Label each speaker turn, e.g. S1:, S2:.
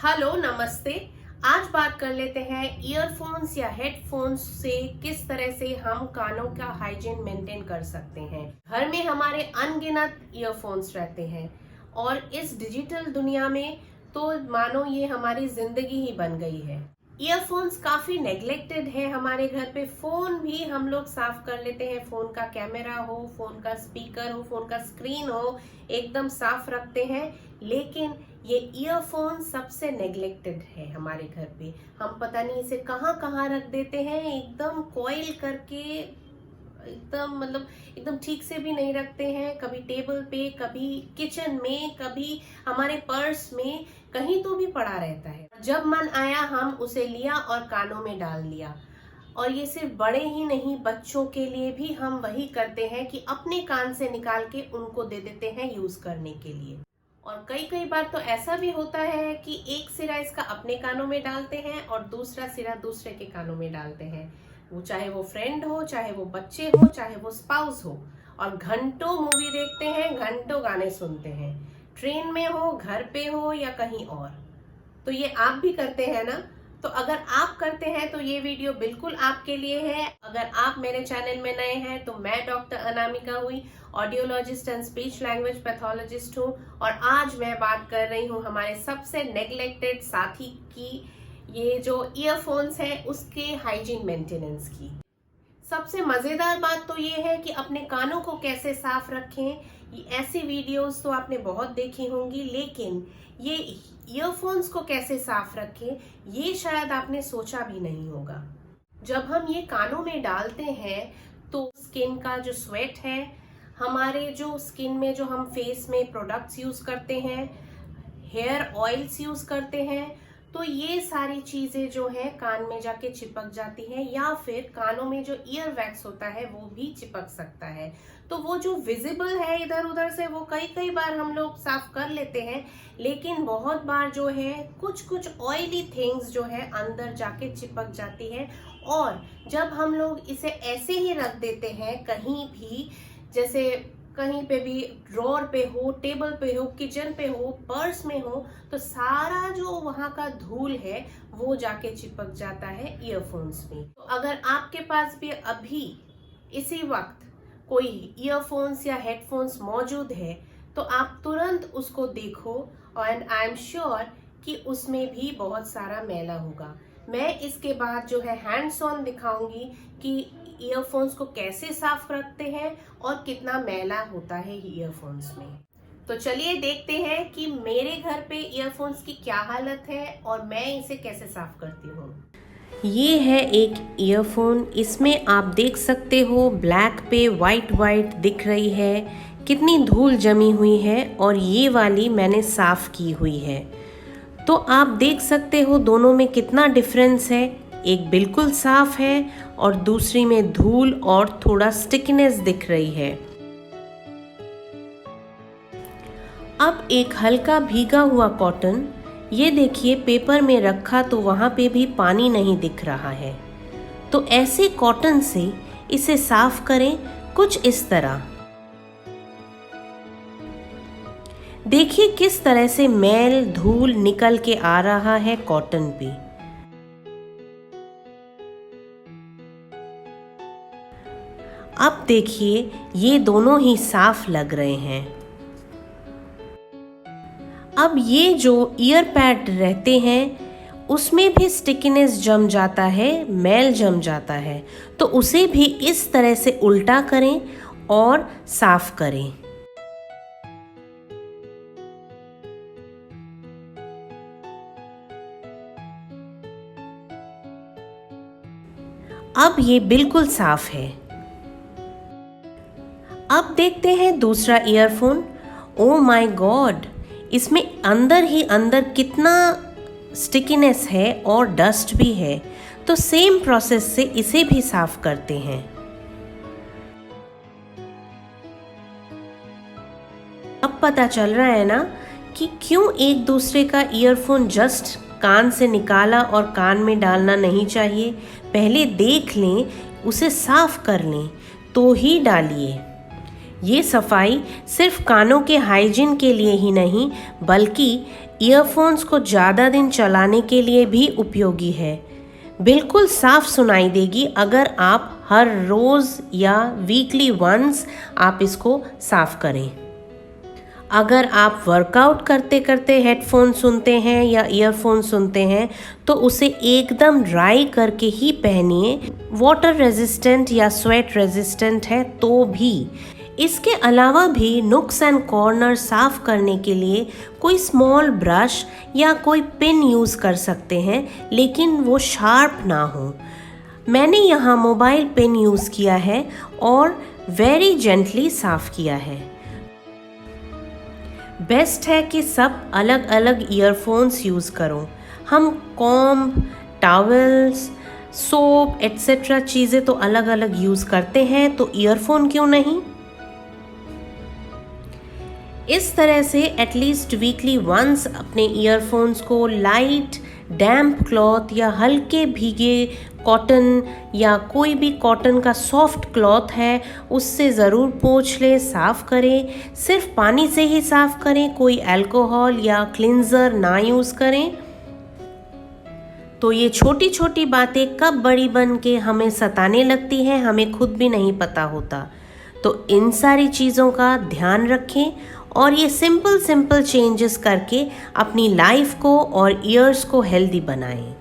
S1: Hello नमस्ते। आज बात कर लेते हैं ईयरफोन्स या हेडफोन्स से किस तरह से हम कानों का हाइजीन मेंटेन कर सकते हैं। घर में हमारे अनगिनत ईयरफोन्स रहते हैं और इस डिजिटल दुनिया में तो मानो ये हमारी जिंदगी ही बन गई है। ईयरफोन्स काफी नेग्लेक्टेड है हमारे घर पे। फोन भी हम लोग साफ कर लेते हैं, फोन का कैमरा हो, फोन का स्पीकर हो, फोन का स्क्रीन हो, एकदम साफ रखते हैं। लेकिन ये ईयरफोन सबसे नेग्लेक्टेड है हमारे घर पे। हम पता नहीं इसे कहाँ कहाँ रख देते हैं, एकदम कॉइल करके, एकदम ठीक से भी नहीं रखते हैं। कभी टेबल पे, कभी किचन में, कभी हमारे पर्स में, कहीं तो भी पड़ा रहता है। जब मन आया हम उसे लिया और कानों में डाल लिया। और ये सिर्फ बड़े ही नहीं, बच्चों के लिए भी हम वही करते हैं कि अपने कान से निकाल के उनको दे देते हैं यूज करने के लिए। और कई बार तो ऐसा भी होता है कि एक सिरा इसका अपने कानों में डालते हैं और दूसरा सिरा दूसरे के कानों में डालते हैं। वो चाहे वो फ्रेंड हो, चाहे वो बच्चे हो, चाहे वो स्पाउस हो, और घंटों मूवी देखते हैं, घंटों गाने सुनते हैं, ट्रेन में हो, घर पे हो या कहीं और। तो ये आप भी करते हैं ना? तो अगर आप करते हैं तो ये वीडियो बिल्कुल आपके लिए है। अगर आप मेरे चैनल में नए हैं तो मैं डॉक्टर अनामिका हुई, audiologist and speech language pathologist हूँ, और आज मैं बात कर रही हूँ हमारे सबसे नेग्लेक्टेड साथी की, ये जो ईयरफोन्स है उसके हाइजीन मेंटेनेंस की। सबसे मजेदार बात तो ये है कि अपने कानों को कैसे साफ रखें। ऐसी वीडियोस तो आपने बहुत देखी होंगी, लेकिन ये ईयरफोन्स को कैसे साफ रखें ये शायद आपने सोचा भी नहीं होगा। जब हम ये कानों में डालते हैं तो स्किन का जो स्वेट है, हमारे जो स्किन में जो हम फेस में प्रोडक्ट्स यूज करते हैं, हेयर ऑयल्स यूज करते हैं, तो ये सारी चीजें जो है कान में जाके चिपक जाती है, या फिर कानों में जो ईयर वैक्स होता है वो भी चिपक सकता है। तो वो जो विजिबल है इधर उधर से वो कई बार हम लोग साफ कर लेते हैं, लेकिन बहुत बार जो है कुछ ऑयली थिंग्स जो है अंदर जाके चिपक जाती है। और जब हम लोग इसे ऐसे ही रख देते हैं कहीं भी, जैसे कहीं पे भी, ड्रॉर पे हो, टेबल पे हो, किचन पे हो, पर्स में हो, तो सारा जो वहां का धूल है वो जाके चिपक जाता है ईयरफोन्स में। तो अगर आपके पास भी अभी इसी वक्त कोई ईयरफोन्स या हेडफोन्स मौजूद है तो आप तुरंत उसको देखो, एंड आई एम श्योर कि उसमें भी बहुत सारा मैला होगा। मैं इसके बाद जो है हैंड्स ऑन दिखाऊंगी कि ईयरफोन्स को कैसे साफ रखते हैं और कितना मैला होता है ईयरफोन्स में। तो चलिए देखते हैं कि मेरे घर पे ईयरफोन्स की क्या हालत है और मैं इसे कैसे साफ करती हूँ।
S2: ये है एक ईयरफोन। इसमें आप देख सकते हो ब्लैक पे वाइट दिख रही है, कितनी धूल जमी हुई है, और ये वाली मैंने साफ की हुई है। तो आप देख सकते हो दोनों में कितना डिफरेंस है। एक बिल्कुल साफ है और दूसरी में धूल और थोड़ा स्टिकनेस दिख रही है। अब एक हल्का भीगा हुआ कॉटन, ये देखिए पेपर में रखा तो वहाँ पे भी पानी नहीं दिख रहा है। तो ऐसे कॉटन से इसे साफ करें कुछ इस तरह। देखिए किस तरह से मैल धूल निकल के आ रहा है कॉटन पे। अब देखिए ये दोनों ही साफ लग रहे हैं। अब ये जो ईयर पैड रहते हैं उसमें भी स्टिकीनेस जम जाता है, मैल जम जाता है, तो उसे भी इस तरह से उल्टा करें और साफ करें। अब ये बिल्कुल साफ है। अब देखते हैं दूसरा ईयरफोन। ओ माय गॉड, इसमें अंदर ही अंदर कितना स्टिकीनेस है और डस्ट भी है। तो सेम प्रोसेस से इसे भी साफ करते हैं। अब पता चल रहा है ना कि क्यों एक दूसरे का ईयरफोन जस्ट कान से निकाला और कान में डालना नहीं चाहिए। पहले देख लें, उसे साफ कर लें तो ही डालिए। ये सफाई सिर्फ कानों के हाइजीन के लिए ही नहीं बल्कि ईयरफोन्स को ज़्यादा दिन चलाने के लिए भी उपयोगी है। बिल्कुल साफ सुनाई देगी अगर आप हर रोज़ या वीकली वंस आप इसको साफ करें। अगर आप वर्कआउट करते करते हेडफोन सुनते हैं या ईयरफोन सुनते हैं तो उसे एकदम ड्राई करके ही पहनिए। वाटर रेजिस्टेंट या स्वेट रेजिस्टेंट है तो भी। इसके अलावा भी नुक्स एंड कॉर्नर साफ करने के लिए कोई स्मॉल ब्रश या कोई पिन यूज़ कर सकते हैं, लेकिन वो शार्प ना हो। मैंने यहाँ मोबाइल पिन यूज़ किया है और वेरी जेंटली साफ किया है। बेस्ट है कि सब अलग अलग ईयरफोन्स यूज़ करो। हम कॉम्ब, टॉवल्स, सोप एट्सेट्रा चीज़ें तो अलग अलग यूज़ करते हैं, तो ईयरफोन क्यों नहीं। इस तरह से एटलीस्ट वीकली वंस अपने ईयरफोन्स को लाइट डैम्प क्लॉथ या हल्के भीगे कॉटन या कोई भी कॉटन का सॉफ्ट क्लॉथ है उससे ज़रूर पोंछ लें, साफ़ करें। सिर्फ पानी से ही साफ़ करें, कोई अल्कोहल या क्लिंजर ना यूज़ करें। तो ये छोटी छोटी बातें कब बड़ी बन के हमें सताने लगती हैं, हमें खुद भी नहीं पता होता। तो इन सारी चीज़ों का ध्यान रखें और ये सिंपल चेंजेस करके अपनी लाइफ को और ईयर्स को हेल्दी बनाएं।